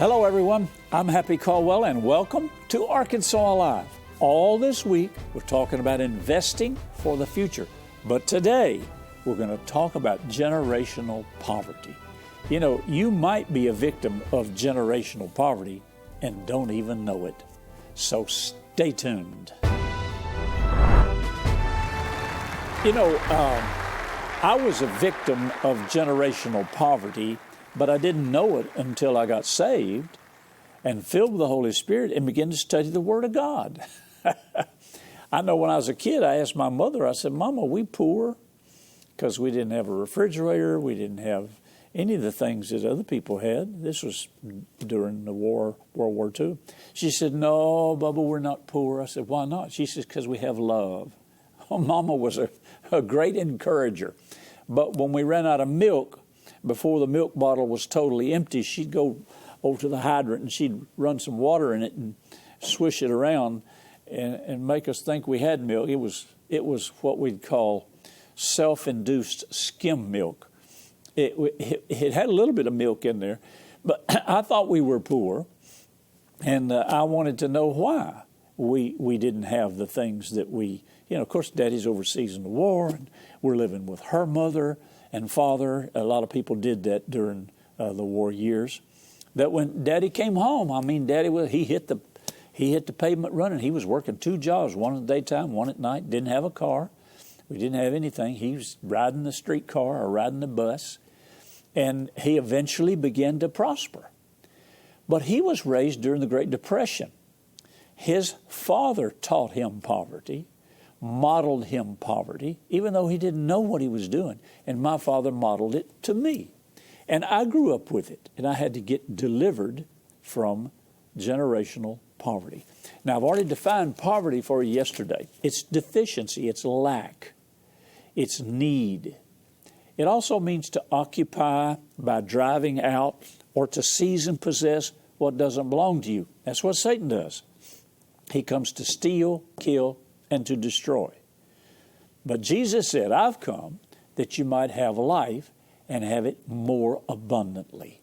Hello, everyone. I'm Happy Caldwell, and welcome to Arkansas Alive. All this week, we're talking about investing for the future. But today, we're going to talk about generational poverty. You know, you might be a victim of generational poverty and don't even know it. So stay tuned. You know, I was a victim of generational poverty, but I didn't know it until I got saved and filled with the Holy Spirit and began to study the Word of God. I know when I was a kid, I asked my mother, I said, Mama, are we poor? Because we didn't have a refrigerator. We didn't have any of the things that other people had. This was during the war, World War II. She said, no, Bubba, we're not poor. I said, why not? She says, because we have love. Oh, Mama was a great encourager. But when we ran out of milk, before the milk bottle was totally empty, she'd go over to the hydrant and she'd run some water in it and swish it around and make us think we had milk. It was what we'd call self-induced skim milk. It had a little bit of milk in there, but I thought we were poor, and I wanted to know why we didn't have the things that we, of course, Daddy's overseas in the war, and we're living with her mother and father. A lot of people did that during the war years. That when Daddy came home, Daddy he hit the pavement running. He was working 2 jobs, one in the daytime, one at night. Didn't have a car. We didn't have anything. He was riding the streetcar or riding the bus, and he eventually began to prosper. But he was raised during the Great Depression. His father taught him poverty, modeled him poverty, even though he didn't know what he was doing. And my father modeled it to me. And I grew up with it, and I had to get delivered from generational poverty. Now, I've already defined poverty for you yesterday. It's deficiency, it's lack, it's need. It also means to occupy by driving out or to seize and possess what doesn't belong to you. That's what Satan does. He comes to steal, kill, and to destroy. But Jesus said, I've come that you might have life and have it more abundantly.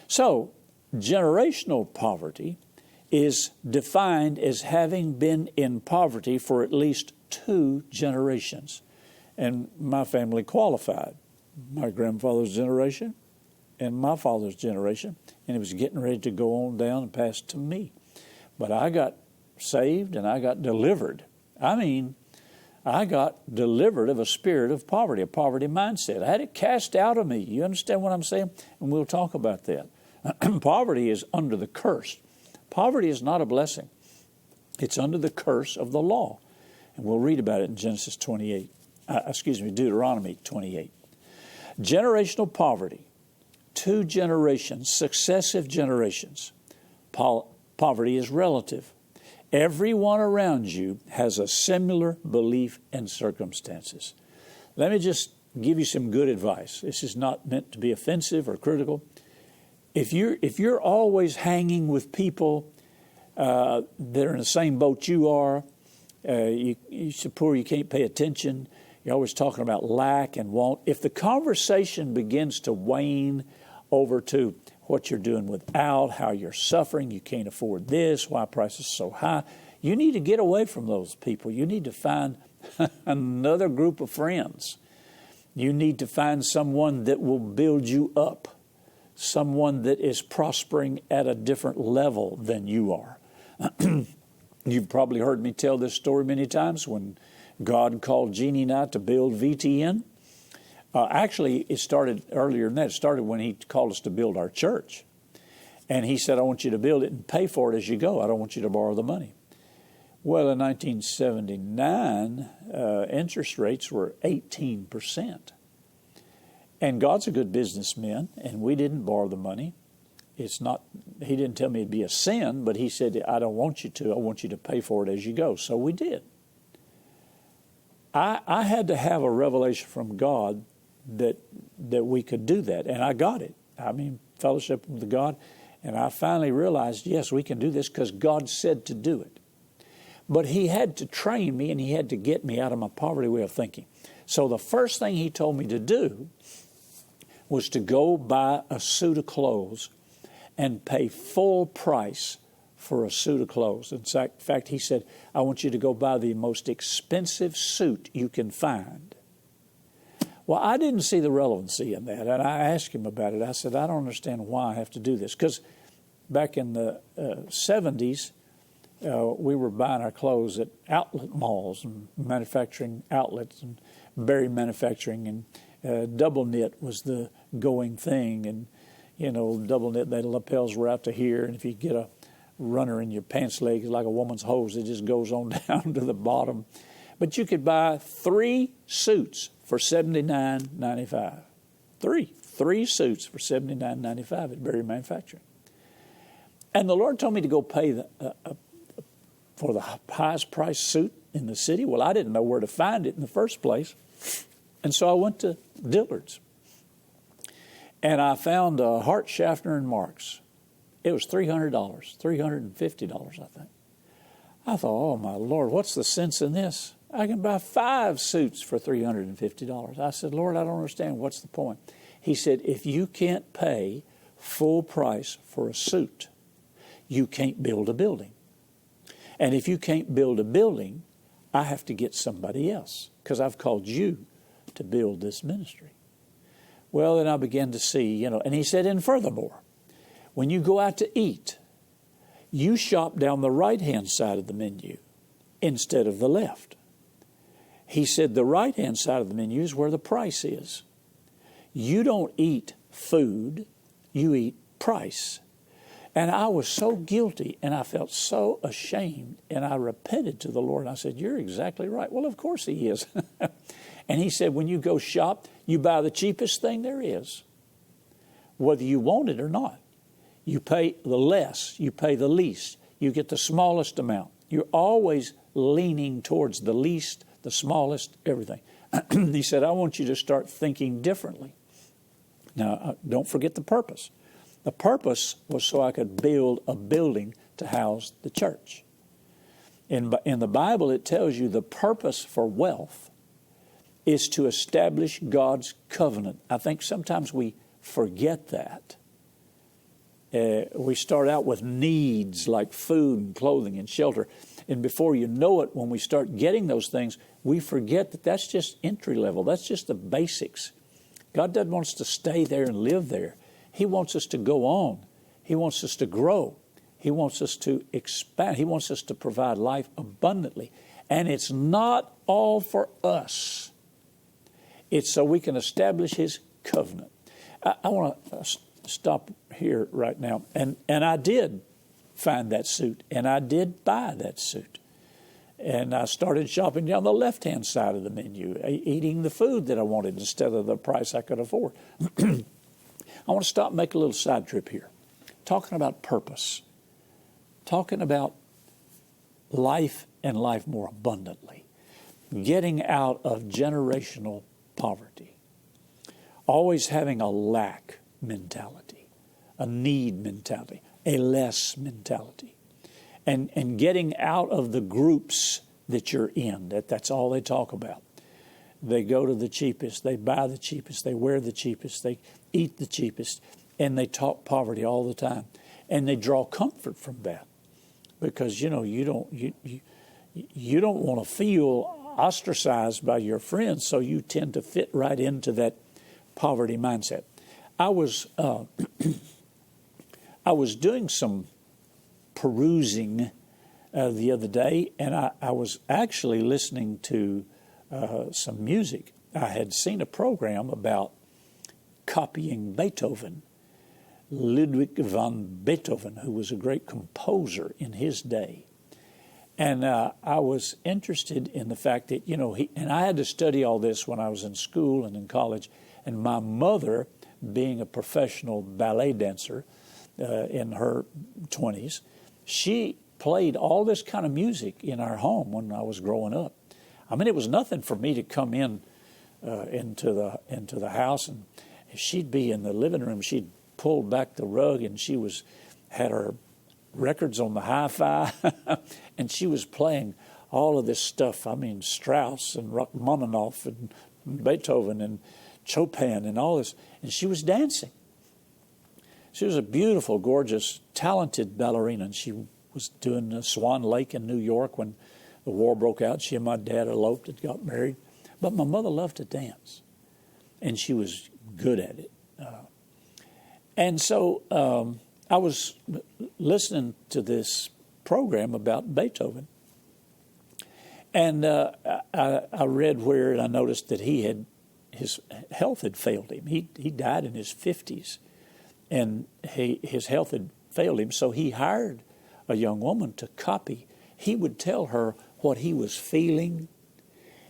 So, generational poverty is defined as having been in poverty for at least 2 generations. And my family qualified. My grandfather's generation and my father's generation. And it was getting ready to go on down and pass to me. But I got saved and I got delivered. I got delivered of a spirit of poverty, a poverty mindset. I had it cast out of me. You understand what I'm saying? And we'll talk about that. Poverty is under the curse. Poverty is not a blessing. It's under the curse of the law. And we'll read about it in Deuteronomy 28. Generational poverty, 2 generations, successive generations. Poverty is relative. Everyone around you has a similar belief and circumstances. Let me just give you some good advice. This is not meant to be offensive or critical. If you're always hanging with people that are in the same boat you are, you're so poor you can't pay attention, you're always talking about lack and want. If the conversation begins to wane over to what you're doing without, how you're suffering, you can't afford this, why prices are so high, you need to get away from those people. You need to find another group of friends. You need to find someone that will build you up, someone that is prospering at a different level than you are. You've probably heard me tell this story many times when God called Jeannie and I to build VTN. Actually, it started earlier than that. It started when he called us to build our church. And he said, I want you to build it and pay for it as you go. I don't want you to borrow the money. Well, in 1979, interest rates were 18%. And God's a good businessman, and we didn't borrow the money. He didn't tell me it'd be a sin, but he said, I don't want you to. I want you to pay for it as you go. So we did. I had to have a revelation from God that we could do that, and I got it. Fellowship with God, and I finally realized, yes, we can do this because God said to do it. But he had to train me, and he had to get me out of my poverty way of thinking. So the first thing he told me to do was to go buy a suit of clothes and pay full price for a suit of clothes. In fact, he said, I want you to go buy the most expensive suit you can find. Well, I didn't see the relevancy in that, and I asked him about it. I said, I don't understand why I have to do this. Because back in the 70s, we were buying our clothes at outlet malls and manufacturing outlets and Berry Manufacturing, and double knit was the going thing. And, double knit, the lapels were out to here, and if you get a runner in your pants leg, it's like a woman's hose. It just goes on down to the bottom. But you could buy 3 suits for $79.95. Three suits for $79.95 at Berry Manufacturing. And the Lord told me to go pay for the highest price suit in the city. Well, I didn't know where to find it in the first place. And so I went to Dillard's. And I found Hart, Schaffner, and Marks. It was $300, $350, I think. I thought, oh, my Lord, what's the sense in this? I can buy 5 suits for $350. I said, Lord, I don't understand. What's the point? He said, if you can't pay full price for a suit, you can't build a building. And if you can't build a building, I have to get somebody else, because I've called you to build this ministry. Well, then I began to see, and he said, and furthermore, when you go out to eat, you shop down the right-hand side of the menu instead of the left. He said the right-hand side of the menu is where the price is. You don't eat food, you eat price. And I was so guilty, and I felt so ashamed, and I repented to the Lord. And I said, you're exactly right. Well, of course he is. And he said, when you go shop, you buy the cheapest thing there is, whether you want it or not. You pay the less, you pay the least, you get the smallest amount. You're always leaning towards the least, the smallest, everything. He said, I want you to start thinking differently. Now, don't forget the purpose. The purpose was so I could build a building to house the church. In the Bible, it tells you the purpose for wealth is to establish God's covenant. I think sometimes we forget that. We start out with needs like food and clothing and shelter. And before you know it, when we start getting those things, we forget that that's just entry level. That's just the basics. God doesn't want us to stay there and live there. He wants us to go on. He wants us to grow. He wants us to expand. He wants us to provide life abundantly. And it's not all for us. It's so we can establish His covenant. I want to stop here right now. And I did find that suit, and I did buy that suit. And I started shopping down the left-hand side of the menu, eating the food that I wanted instead of the price I could afford. I want to stop and make a little side trip here, talking about purpose, talking about life and life more abundantly, getting out of generational poverty, always having a lack mentality, a need mentality, a less mentality, and getting out of the groups that you're in. That's all they talk about. They go to the cheapest, they buy the cheapest, they wear the cheapest, they eat the cheapest, and they talk poverty all the time. And they draw comfort from that because, you don't want to feel ostracized by your friends, so you tend to fit right into that poverty mindset. I was doing some perusing the other day, and I was actually listening to some music. I had seen a program about copying Beethoven, Ludwig van Beethoven, who was a great composer in his day. And I was interested in the fact that, and I had to study all this when I was in school and in college. And my mother, being a professional ballet dancer in her 20s, she played all this kind of music in our home when I was growing up. I mean, it was nothing for me to come into the house, and she'd be in the living room. She'd pulled back the rug, and she had her records on the hi-fi, and she was playing all of this stuff. I mean, Strauss and Rachmaninoff and Beethoven and Chopin and all this, and she was dancing. She was a beautiful, gorgeous, talented ballerina, and she was doing Swan Lake in New York when the war broke out. She and my dad eloped and got married. But my mother loved to dance, and she was good at it. And so I was listening to this program about Beethoven, and I read where, and I noticed that his health had failed him. He died in his 50s, and his health had failed him, so he hired a young woman to copy. He would tell her what he was feeling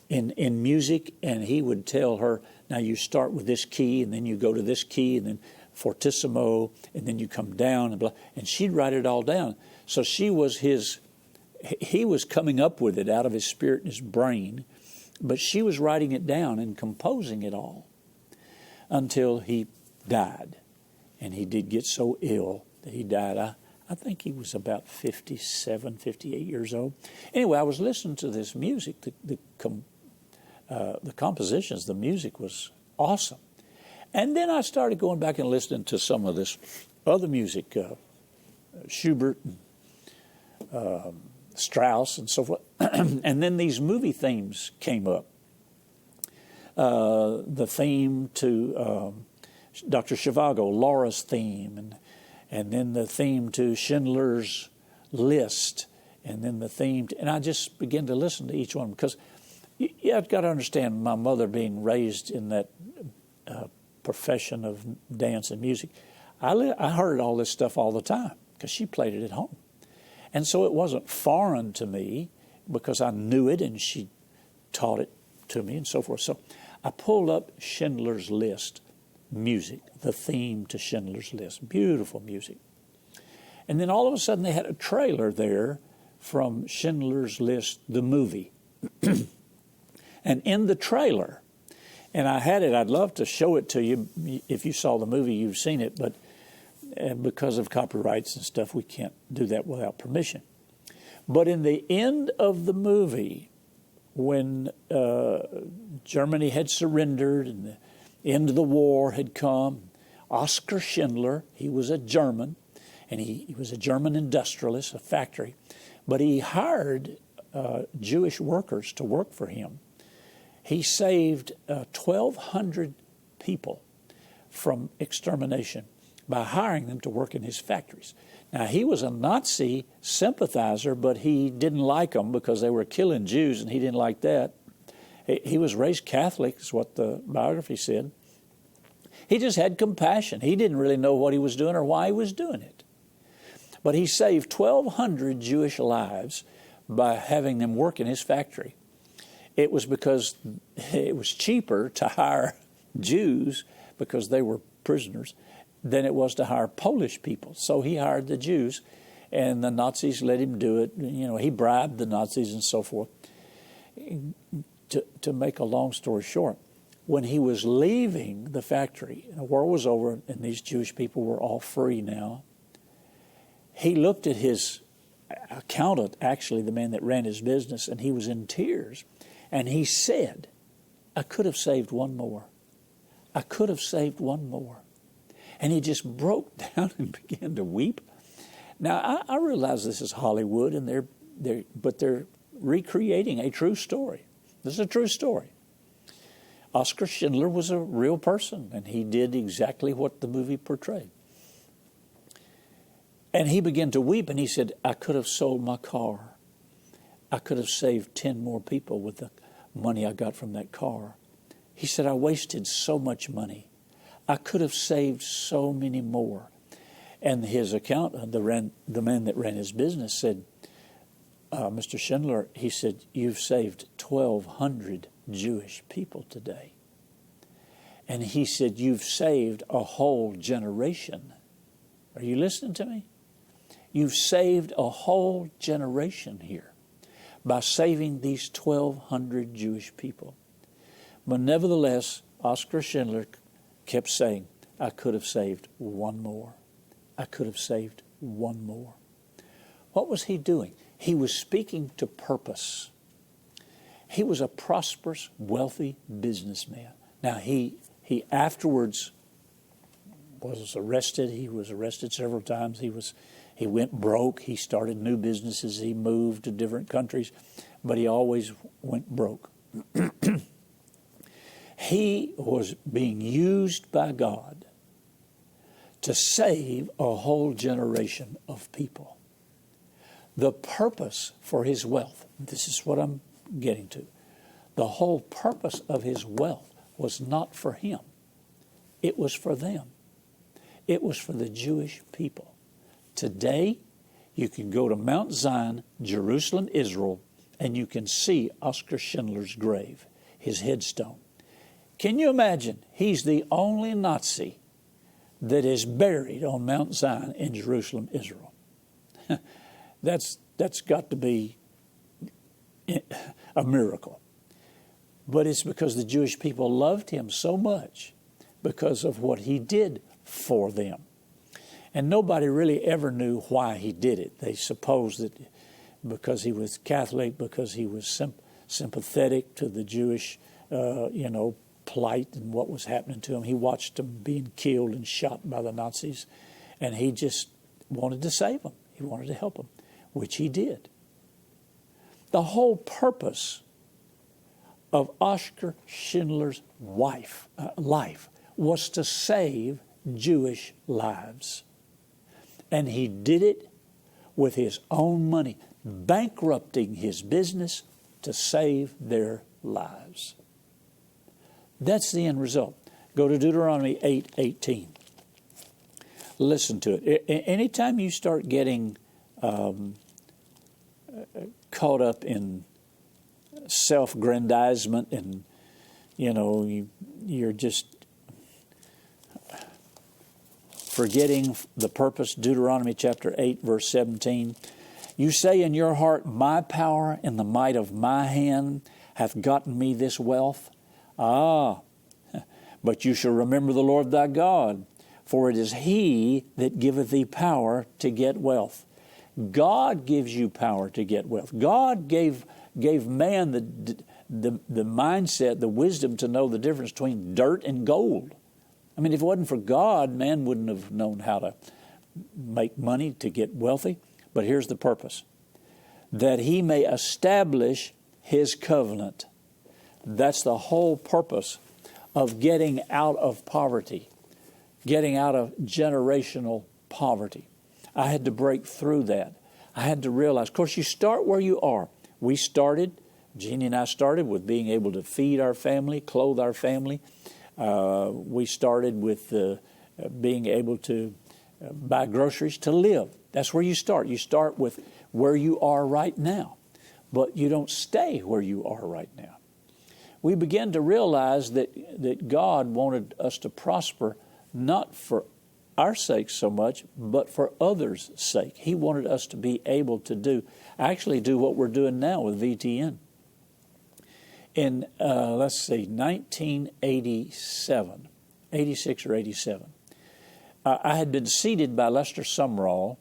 in music, and he would tell her, now you start with this key, and then you go to this key, and then fortissimo, and then you come down, and blah, and she'd write it all down. So he was coming up with it out of his spirit and his brain, but she was writing it down and composing it all until he died. And he did get so ill that he died. I think he was about 57, 58 years old. Anyway, I was listening to this music, the compositions, the music was awesome. And then I started going back and listening to some of this other music, Schubert, and Strauss, and so forth. And then these movie themes came up. The theme to Dr. Zhivago, Laura's theme, and then the theme to Schindler's List, and then the theme and I just began to listen to each one, because I've got to understand, my mother being raised in that profession of dance and music, I heard all this stuff all the time because she played it at home. And so it wasn't foreign to me because I knew it and she taught it to me and so forth. So I pulled up Schindler's List music, the theme to Schindler's List. Beautiful music. And then all of a sudden they had a trailer there from Schindler's List, the movie. And in the trailer, and I had it, I'd love to show it to you. If you saw the movie, you've seen it, but because of copyrights and stuff, we can't do that without permission. But in the end of the movie, when Germany had surrendered and the end of the war had come, Oskar Schindler, he was a German, and he was a German industrialist, a factory, but he hired Jewish workers to work for him. He saved 1,200 people from extermination by hiring them to work in his factories. Now, he was a Nazi sympathizer, but he didn't like them because they were killing Jews, and he didn't like that. He was raised Catholic, is what the biography said. He just had compassion. He didn't really know what he was doing or why he was doing it. But he saved 1,200 Jewish lives by having them work in his factory. It was because it was cheaper to hire Jews because they were prisoners than it was to hire Polish people. So he hired the Jews, and the Nazis let him do it. You know, he bribed the Nazis and so forth. To make a long story short, when he was leaving the factory, and the war was over, and these Jewish people were all free now, he looked at his accountant, actually the man that ran his business, and he was in tears. And he said, I could have saved one more. I could have saved one more. And he just broke down and began to weep. Now, I realize this is Hollywood, and they're recreating a true story. This is a true story. Oskar Schindler was a real person, and he did exactly what the movie portrayed. And he began to weep, and he said, I could have sold my car. I could have saved 10 more people with the money I got from that car. He said, I wasted so much money. I could have saved so many more. And his accountant, the man that ran his business, said, Mr. Schindler, he said, you've saved 1,200 Jewish people today. And he said, you've saved a whole generation. Are you listening to me? You've saved a whole generation here by saving these 1,200 Jewish people. But nevertheless, Oskar Schindler kept saying, I could have saved one more. I could have saved one more. What was he doing? He was speaking to purpose. He was a prosperous, wealthy businessman. Now, he afterwards was arrested. He was arrested several times. He went broke. He started new businesses. He moved to different countries, but he always went broke. He was being used by God to save a whole generation of people. The purpose for his wealth, this is what I'm getting to, the whole purpose of his wealth was not for him. It was for them. It was for the Jewish people. Today, you can go to Mount Zion, Jerusalem, Israel, and you can see Oskar Schindler's grave, his headstone. Can you imagine? He's the only Nazi that is buried on Mount Zion in Jerusalem, Israel. That's got to be a miracle. But it's because the Jewish people loved him so much because of what he did for them. And nobody really ever knew why he did it. They supposed that because he was Catholic, because he was sympathetic to the Jewish, plight and what was happening to him. He watched them being killed and shot by the Nazis, and he just wanted to save them. He wanted to help them, which he did. The whole purpose of Oskar Schindler's life was to save Jewish lives. And he did it with his own money, bankrupting his business to save their lives. That's the end result. Go to Deuteronomy 8:18. Listen to it. Anytime you start getting caught up in self-aggrandizement and, you're just forgetting the purpose, Deuteronomy chapter 8, verse 17. You say in your heart, my power and the might of my hand hath gotten me this wealth. But you shall remember the Lord thy God, for it is He that giveth thee power to get wealth. God gives you power to get wealth. God gave man the mindset, the wisdom to know the difference between dirt and gold. I mean, if it wasn't for God, man wouldn't have known how to make money to get wealthy. But here's the purpose: that He may establish His covenant. That's the whole purpose of getting out of poverty, getting out of generational poverty. I had to break through that. I had to realize, of course, you start where you are. Jeannie and I started with being able to feed our family, clothe our family. We started with being able to buy groceries to live. That's where you start. You start with where you are right now, but you don't stay where you are right now. We began to realize that God wanted us to prosper not for our sake so much, but for others' sake. He wanted us to be able to do what we're doing now with VTN. In, 1987, 86 or 87, I had been seated by Lester Sumrall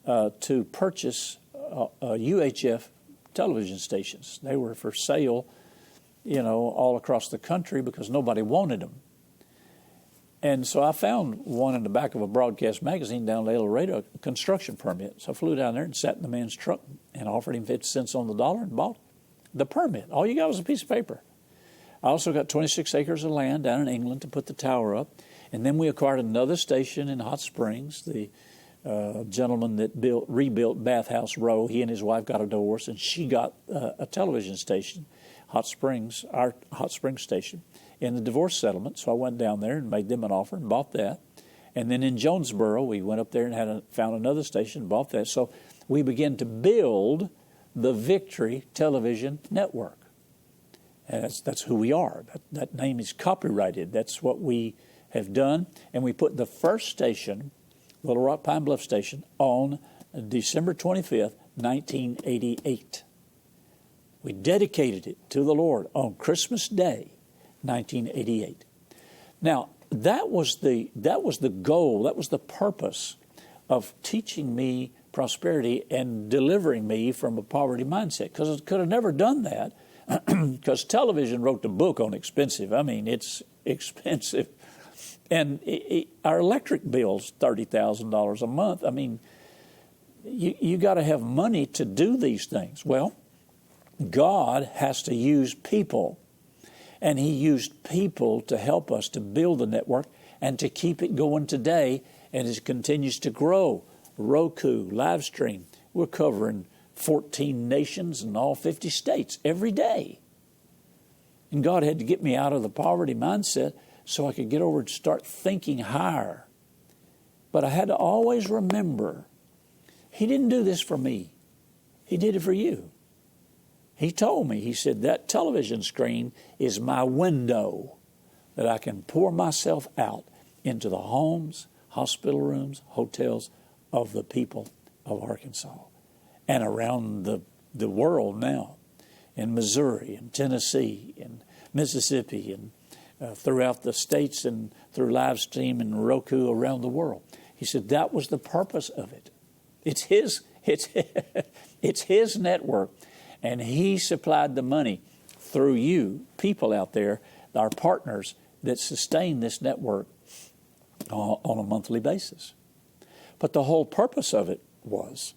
to purchase UHF television stations. They were for sale, all across the country because nobody wanted them. And so I found one in the back of a broadcast magazine down in El Dorado, a construction permit. So I flew down there and sat in the man's truck and offered him 50 cents on the dollar and bought the permit. All you got was a piece of paper. I also got 26 acres of land down in England to put the tower up. And then we acquired another station in Hot Springs. The gentleman that rebuilt Bathhouse Row, he and his wife got a divorce, and she got a television station, Hot Springs, our Hot Springs station, in the divorce settlement. So I went down there and made them an offer and bought that. And then in Jonesboro, we went up there and found another station and bought that. So we began to build the Victory Television Network. And that's who we are. That name is copyrighted. That's what we have done. And we put the first station, Little Rock Pine Bluff Station, on December 25th, 1988. We dedicated it to the Lord on Christmas Day, 1988. Now, that was the goal, that was the purpose of teaching me prosperity and delivering me from a poverty mindset, because I could have never done that because television wrote the book on expensive. I mean, it's expensive And our electric bill's $30,000 a month. I mean, you got to have money to do these things. Well, God has to use people. And He used people to help us to build the network and to keep it going today. And it continues to grow. Roku, live stream. We're covering 14 nations and all 50 states every day. And God had to get me out of the poverty mindset so I could get over and start thinking higher. But I had to always remember, He didn't do this for me. He did it for you. He told me, He said, that television screen is my window that I can pour myself out into the homes, hospital rooms, hotels of the people of Arkansas and around the world now, in Missouri and Tennessee and Mississippi and throughout the states and through live stream and Roku around the world. He said that was the purpose of it. It's His network, and He supplied the money through you, people out there, our partners that sustain this network on a monthly basis. But the whole purpose of it was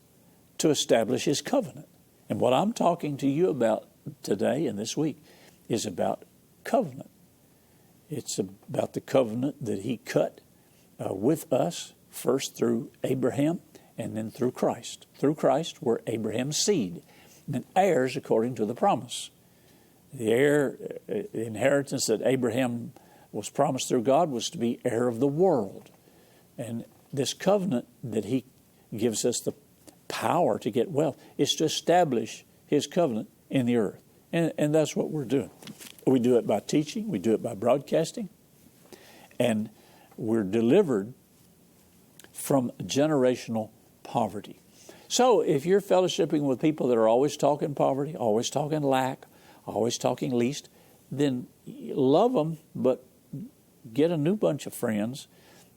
to establish His covenant. And what I'm talking to you about today and this week is about covenant. It's about the covenant that He cut with us, first through Abraham and then through Christ. Through Christ, we're Abraham's seed, and heirs according to the promise. The inheritance that Abraham was promised through God was to be heir of the world. And this covenant that He gives us the power to get wealth is to establish His covenant in the earth. And that's what we're doing. We do it by teaching. We do it by broadcasting. And we're delivered from generational poverty. So if you're fellowshipping with people that are always talking poverty, always talking lack, always talking least, then love them, but get a new bunch of friends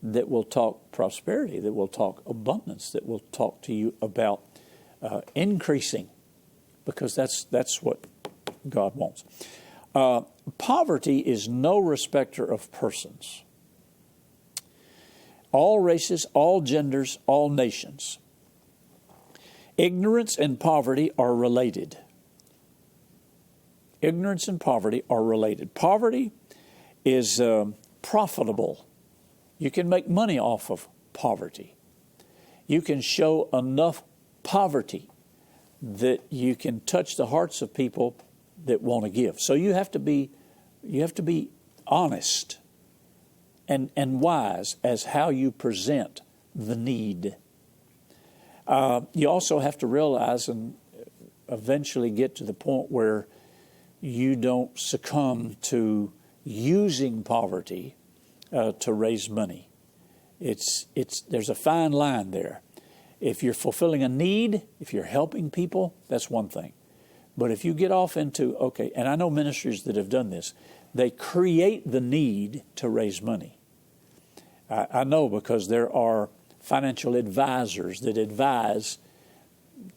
that will talk prosperity, that will talk abundance, that will talk to you about increasing, because that's what God wants. Poverty is no respecter of persons. All races, all genders, all nations. Ignorance and poverty are related. Ignorance and poverty are related. Poverty is profitable. You can make money off of poverty. You can show enough poverty that you can touch the hearts of people that want to give. So you have to be honest and wise as how you present the need. You also have to realize and eventually get to the point where you don't succumb to using poverty to raise money. There's a fine line there. If you're fulfilling a need, if you're helping people, that's one thing. But if you get off into, okay, and I know ministries that have done this, they create the need to raise money. I know because there are financial advisors that advise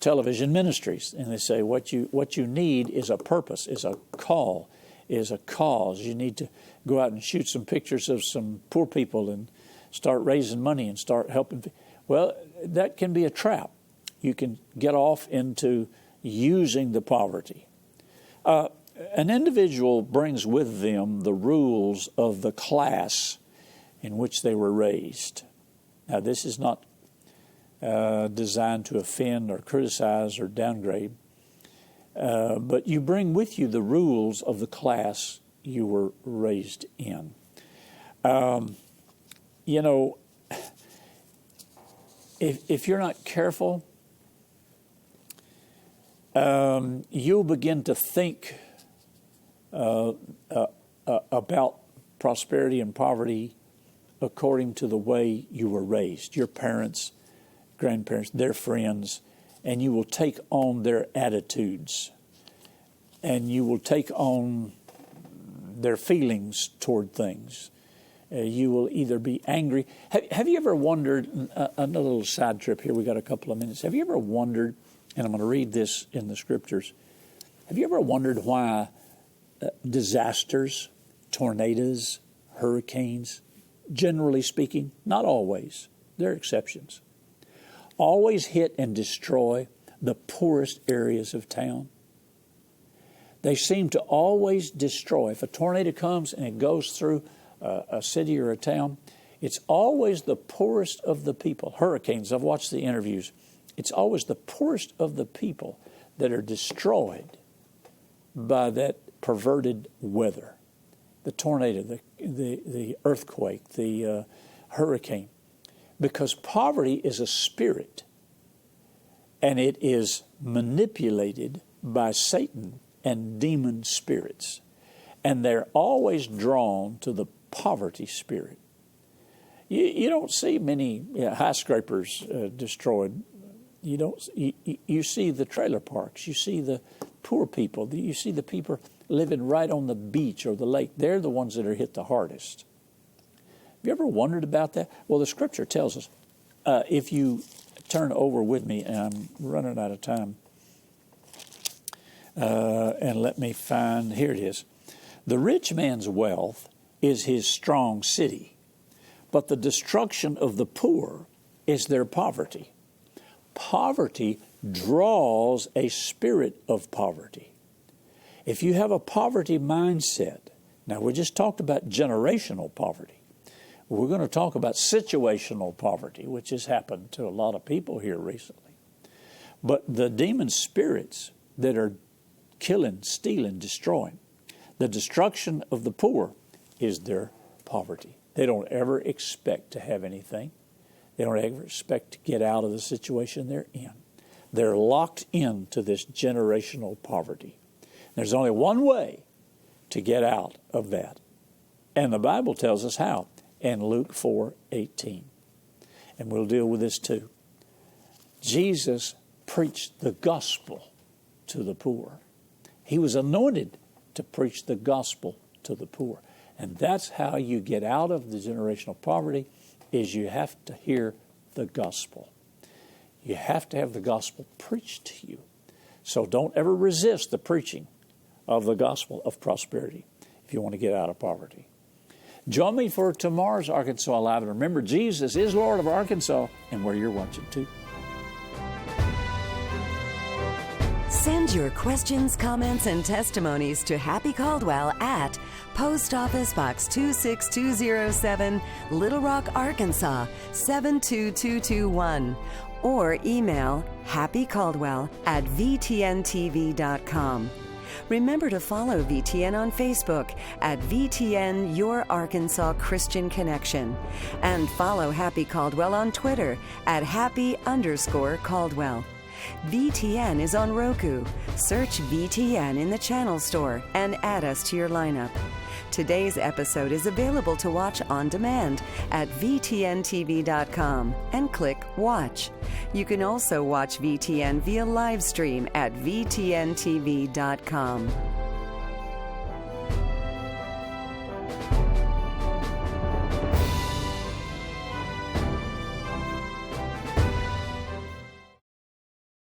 television ministries, and they say what you need is a purpose, is a call, is a cause. You need to go out and shoot some pictures of some poor people and start raising money and start helping. Well, that can be a trap. You can get off into using the poverty. An individual brings with them the rules of the class in which they were raised. Now, this is not designed to offend or criticize or downgrade, but you bring with you the rules of the class you were raised in. If you're not careful, you'll begin to think about prosperity and poverty according to the way you were raised. Your parents, grandparents, their friends, and you will take on their attitudes, and you will take on their feelings toward things. You will either be angry. Have you ever wondered, another little side trip here, we got a couple of minutes. Have you ever wondered, and I'm going to read this in the scriptures, have you ever wondered why disasters, tornadoes, hurricanes, generally speaking, not always, there are exceptions, always hit and destroy the poorest areas of town. They seem to always destroy. If a tornado comes and it goes through a city or a town, it's always the poorest of the people. Hurricanes, I've watched the interviews. It's always the poorest of the people that are destroyed by that perverted weather. The tornado, the earthquake, the hurricane. Because poverty is a spirit, and it is manipulated by Satan and demon spirits. And they're always drawn to the poverty spirit. You don't see many high scrapers destroyed. You see the trailer parks. You see the poor people. You see the people living right on the beach or the lake. They're the ones that are hit the hardest. Have you ever wondered about that? Well, the Scripture tells us, if you turn over with me, and I'm running out of time, and let me find, here it is. The rich man's wealth is his strong city, but the destruction of the poor is their poverty. Poverty draws a spirit of poverty. If you have a poverty mindset, now we just talked about generational poverty. We're going to talk about situational poverty, which has happened to a lot of people here recently. But the demon spirits that are killing, stealing, destroying, the destruction of the poor is their poverty. They don't ever expect to have anything. They don't ever expect to get out of the situation they're in. They're locked into this generational poverty. There's only one way to get out of that. And the Bible tells us how in Luke 4:18. And we'll deal with this too. Jesus preached the gospel to the poor. He was anointed to preach the gospel to the poor. And that's how you get out of the generational poverty, is you have to hear the gospel. You have to have the gospel preached to you. So don't ever resist the preaching of the gospel of prosperity if you want to get out of poverty. Join me for tomorrow's Arkansas Live. And remember, Jesus is Lord of Arkansas and where you're watching too. Send your questions, comments, and testimonies to Happy Caldwell at Post Office Box 26207, Little Rock, Arkansas 72221, or email happycaldwell@vtntv.com. Remember to follow VTN on Facebook at VTN Your Arkansas Christian Connection, and follow Happy Caldwell on Twitter at Happy_Caldwell. VTN is on Roku. Search VTN in the channel store and add us to your lineup. Today's episode is available to watch on demand at VTNTV.com and click Watch. You can also watch VTN via live stream at VTNTV.com.